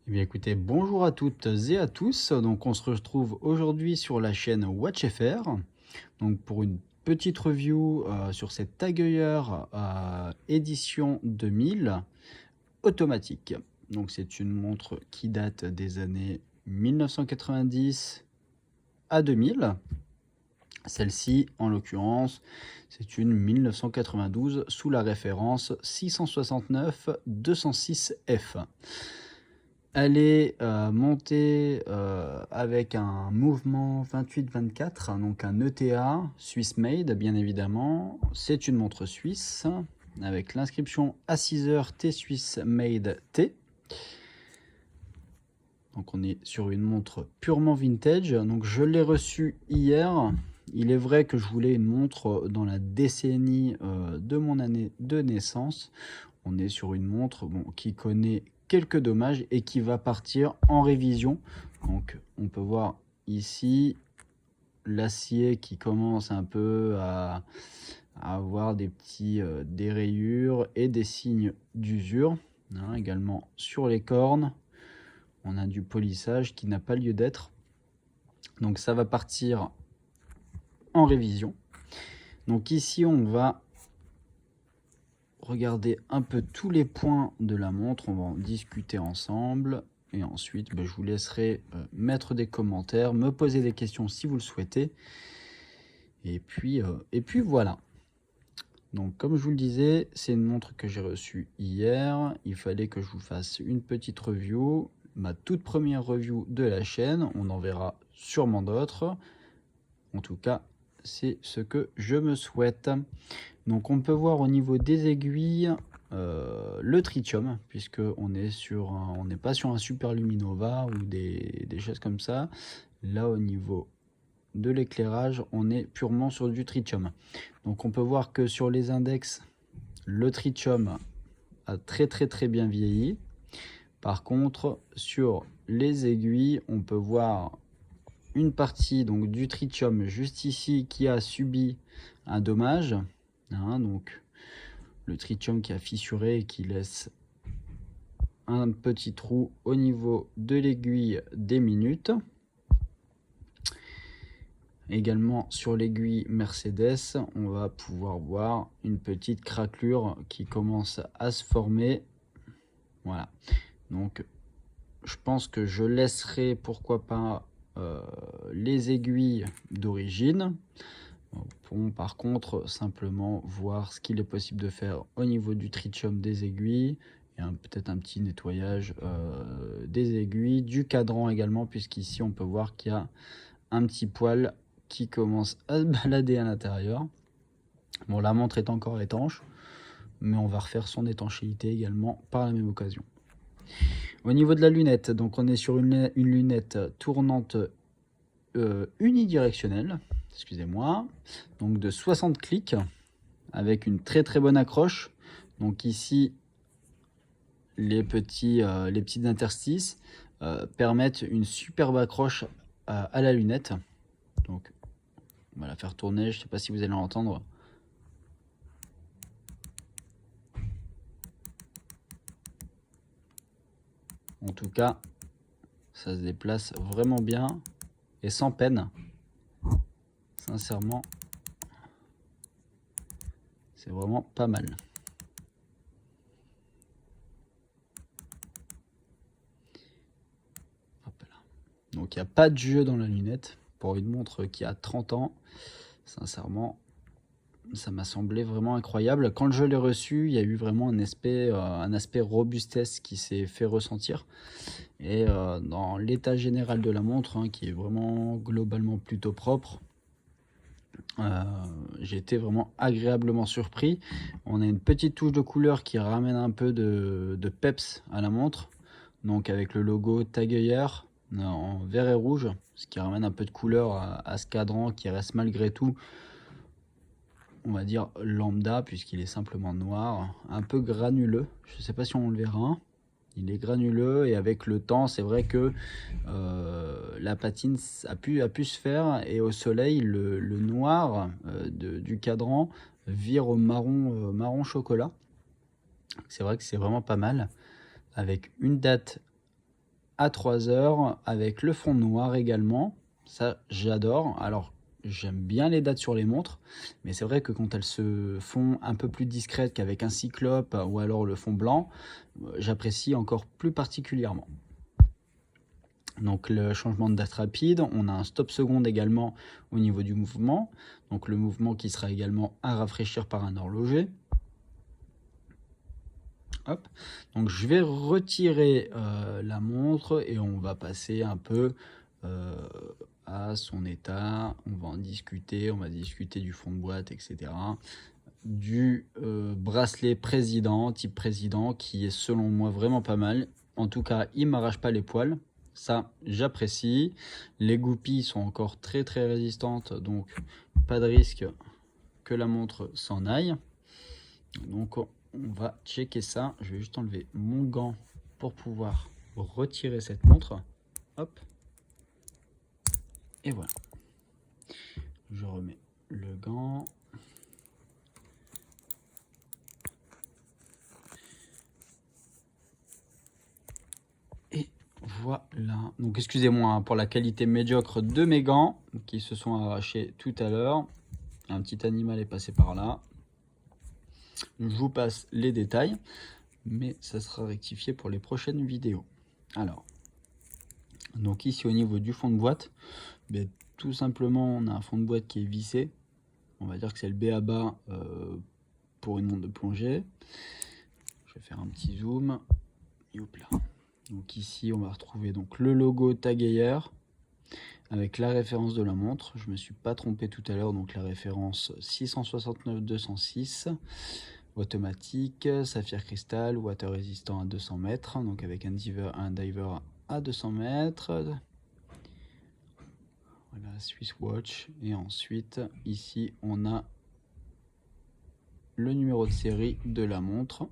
Eh bien écoutez, bonjour à toutes et à tous. Donc on se retrouve aujourd'hui sur la chaîne WatchFR. Donc pour une petite review sur cette Tag Heuer édition 2000 automatique. Donc c'est une montre qui date des années 1990 à 2000. Celle-ci, en l'occurrence, c'est une 1992 sous la référence 669-206F. Elle est montée avec un mouvement 28-24, donc un ETA Swiss Made bien évidemment. C'est une montre suisse avec l'inscription à 6 heures T Swiss Made T. Donc on est sur une montre purement vintage. Donc je l'ai reçue hier. Il est vrai que je voulais une montre dans la décennie de mon année de naissance. On est sur une montre qui connaît quelques dommages et qui va partir en révision. Donc on peut voir ici l'acier qui commence un peu à avoir des rayures et des signes d'usure. Également sur les cornes, on a du polissage qui n'a pas lieu d'être. Donc ça va partir en révision. Donc ici on va regarder un peu tous les points de la montre, on va en discuter ensemble et ensuite je vous laisserai mettre des commentaires, me poser des questions si vous le souhaitez et puis voilà. Donc comme je vous le disais, c'est une montre que j'ai reçue hier. Il fallait que je vous fasse une petite review, ma toute première review de la chaîne. On en verra sûrement d'autres. En tout cas, c'est ce que je me souhaite. Donc on peut voir au niveau des aiguilles le tritium, puisque on n'est pas sur un Super Luminova ou des choses comme ça. Là au niveau de l'éclairage, on est purement sur du tritium. Donc on peut voir que sur les index, le tritium a très bien vieilli. Par contre, sur les aiguilles, on peut voir une partie donc du tritium juste ici qui a subi un dommage. Donc le tritium qui a fissuré et qui laisse un petit trou au niveau de l'aiguille des minutes. Également sur l'aiguille Mercedes, on va pouvoir voir une petite craquelure qui commence à se former. Voilà, donc je pense que je laisserai pourquoi pas les aiguilles d'origine. Pour par contre simplement voir ce qu'il est possible de faire au niveau du tritium des aiguilles et peut-être un petit nettoyage des aiguilles, du cadran également, puisqu'ici on peut voir qu'il y a un petit poil qui commence à se balader à l'intérieur. Bon, la montre est encore étanche, mais on va refaire son étanchéité également par la même occasion. Au niveau de la lunette, donc on est sur une lunette tournante unidirectionnelle, excusez-moi, donc de 60 clics avec une très bonne accroche. Donc ici les petites interstices permettent une superbe accroche à la lunette. Donc on va la faire tourner, je ne sais pas si vous allez l'entendre. En tout cas, ça se déplace vraiment bien et sans peine. Sincèrement, c'est vraiment pas mal. Hop là. Donc il n'y a pas de jeu dans la lunette pour une montre qui a 30 ans. Sincèrement, ça m'a semblé vraiment incroyable. Quand je l'ai reçu, il y a eu vraiment un aspect robustesse qui s'est fait ressentir. Et dans l'état général de la montre, qui est vraiment globalement plutôt propre, j'ai été vraiment agréablement surpris. On a une petite touche de couleur qui ramène un peu de peps à la montre. Donc avec le logo Tag Heuer en vert et rouge, ce qui ramène un peu de couleur à ce cadran qui reste malgré tout, on va dire lambda, puisqu'il est simplement noir, un peu granuleux. Je ne sais pas si on le verra. Il est granuleux et avec le temps, c'est vrai que la patine a pu se faire et au soleil, le noir du cadran vire au marron chocolat. C'est vrai que c'est vraiment pas mal. Avec une date à 3 heures avec le fond noir également. Ça, j'adore. Alors, j'aime bien les dates sur les montres, mais c'est vrai que quand elles se font un peu plus discrètes qu'avec un cyclope ou alors le fond blanc, j'apprécie encore plus particulièrement. Donc le changement de date rapide, on a un stop seconde également au niveau du mouvement. Donc le mouvement qui sera également à rafraîchir par un horloger. Hop. Donc je vais retirer la montre et on va passer un peu à son état. On va en discuter, on va discuter du fond de boîte, etc. Du bracelet président, type président, qui est selon moi vraiment pas mal. En tout cas, il m'arrache pas les poils. Ça, j'apprécie. Les goupilles sont encore très résistantes, donc pas de risque que la montre s'en aille. Donc on va checker ça. Je vais juste enlever mon gant pour pouvoir retirer cette montre. Hop. Et voilà. Je remets le gant. Voilà, donc excusez-moi pour la qualité médiocre de mes gants qui se sont arrachés tout à l'heure. Un petit animal est passé par là. Je vous passe les détails, mais ça sera rectifié pour les prochaines vidéos. Alors, donc ici au niveau du fond de boîte, tout simplement on a un fond de boîte qui est vissé. On va dire que c'est le B.A.-ba pour une montre de plongée. Je vais faire un petit zoom. Hop là. Donc ici on va retrouver donc le logo Tag Heuer avec la référence de la montre. Je me suis pas trompé tout à l'heure, donc la référence 669-206, automatique, saphir cristal, water résistant à 200 mètres, donc avec un diver à 200 mètres. Voilà, Swiss Watch. Et ensuite ici on a le numéro de série de la montre.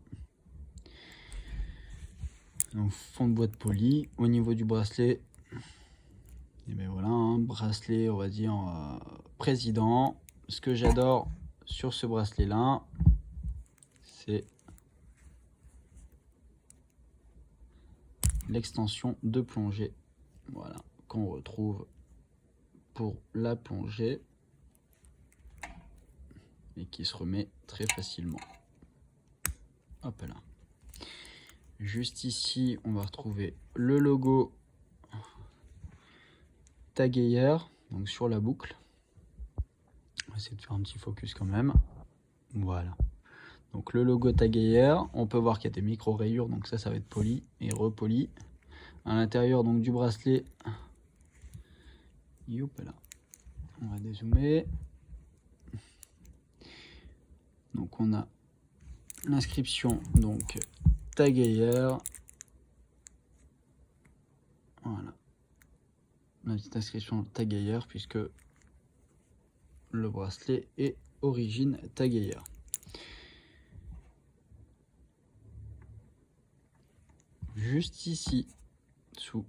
Donc fond de boîte poli. Au niveau du bracelet, et bien voilà, un bracelet on va dire président. Ce que j'adore sur ce bracelet là, c'est l'extension de plongée, voilà, qu'on retrouve pour la plongée et qui se remet très facilement. Hop là. Juste ici, on va retrouver le logo Tag Heuer, donc sur la boucle. On va essayer de faire un petit focus quand même. Voilà. Donc le logo Tag Heuer, on peut voir qu'il y a des micro rayures, donc ça va être poli et repoli. À l'intérieur donc du bracelet, youp là. On va dézoomer. Donc on a l'inscription donc Tag Heuer. Voilà. La petite inscription Tag Heuer puisque le bracelet est origine Tag Heuer. Juste ici,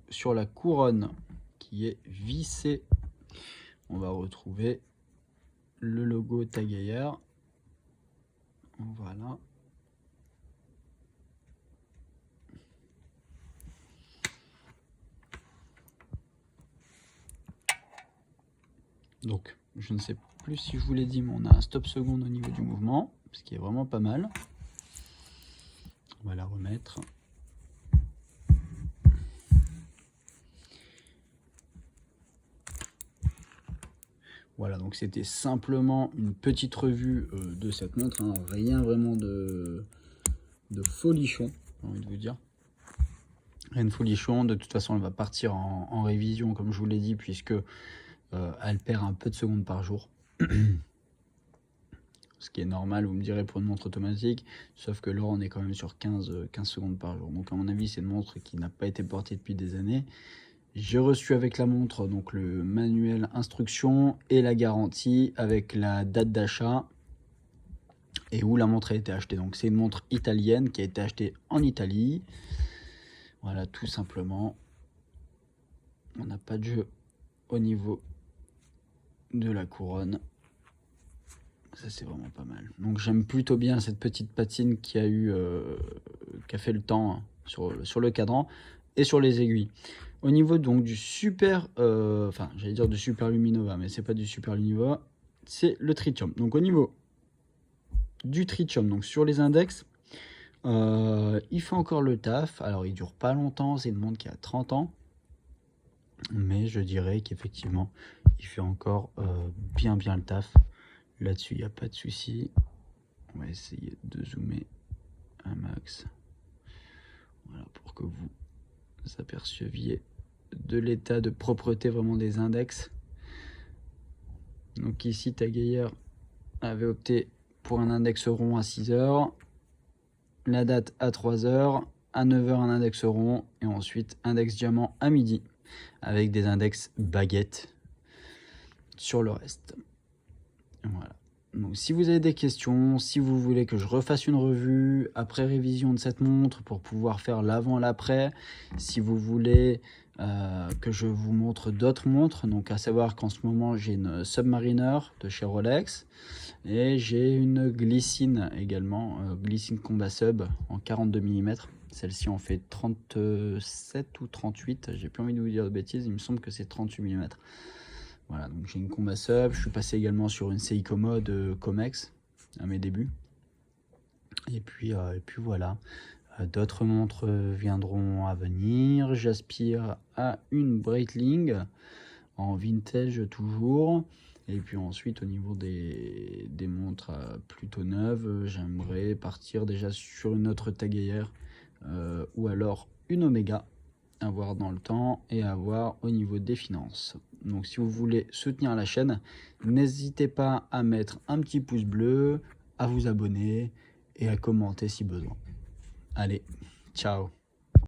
sur la couronne qui est vissée, on va retrouver le logo Tag Heuer. Voilà. Donc, je ne sais plus si je vous l'ai dit, mais on a un stop seconde au niveau du mouvement, ce qui est vraiment pas mal. On va la remettre. Voilà, donc c'était simplement une petite revue de cette montre, hein. Rien vraiment de folichon, j'ai envie de vous dire. Rien de folichon, de toute façon elle va partir en révision comme je vous l'ai dit, puisque elle perd un peu de secondes par jour. Ce qui est normal, vous me direz, pour une montre automatique, sauf que là on est quand même sur 15 secondes par jour. Donc à mon avis c'est une montre qui n'a pas été portée depuis des années. J'ai reçu avec la montre donc le manuel instruction et la garantie avec la date d'achat et où la montre a été achetée. Donc c'est une montre italienne qui a été achetée en Italie. Voilà, tout simplement. On n'a pas de jeu au niveau de la couronne. Ça c'est vraiment pas mal. Donc j'aime plutôt bien cette petite patine qui a fait le temps sur le cadran. et sur les aiguilles. Au niveau donc du super, enfin j'allais dire du super luminova, mais c'est pas du super luminova, c'est le tritium. Donc au niveau du tritium, donc sur les index, il fait encore le taf. Alors il dure pas longtemps, c'est une montre qui a 30 ans, mais je dirais qu'effectivement il fait encore bien le taf. Là-dessus il n'y a pas de souci. On va essayer de zoomer un max, voilà, pour que vous aperceviez de l'état de propreté vraiment des index. Donc ici Tag avait opté pour un index rond à 6 heures, la date à 3 heures, à 9 heures un index rond, et ensuite index diamant à midi, avec des index baguettes sur le reste. Voilà. Donc si vous avez des questions, si vous voulez que je refasse une revue après révision de cette montre pour pouvoir faire l'avant l'après, si vous voulez que je vous montre d'autres montres, donc à savoir qu'en ce moment j'ai une Submariner de chez Rolex et j'ai une Glycine également, Glycine Combat Sub en 42 mm. Celle-ci en fait 37 ou 38, j'ai plus envie de vous dire de bêtises, il me semble que c'est 38 mm. Voilà, donc j'ai une Combat Sub, je suis passé également sur une Seiko Mode Comex à mes débuts. Et puis voilà, d'autres montres viendront à venir. J'aspire à une Breitling en vintage toujours. Et puis ensuite au niveau des montres plutôt neuves, j'aimerais partir déjà sur une autre Tag ou alors une Omega, à voir dans le temps et à voir au niveau des finances. Donc si vous voulez soutenir la chaîne, n'hésitez pas à mettre un petit pouce bleu, à vous abonner et à commenter si besoin. Allez, ciao!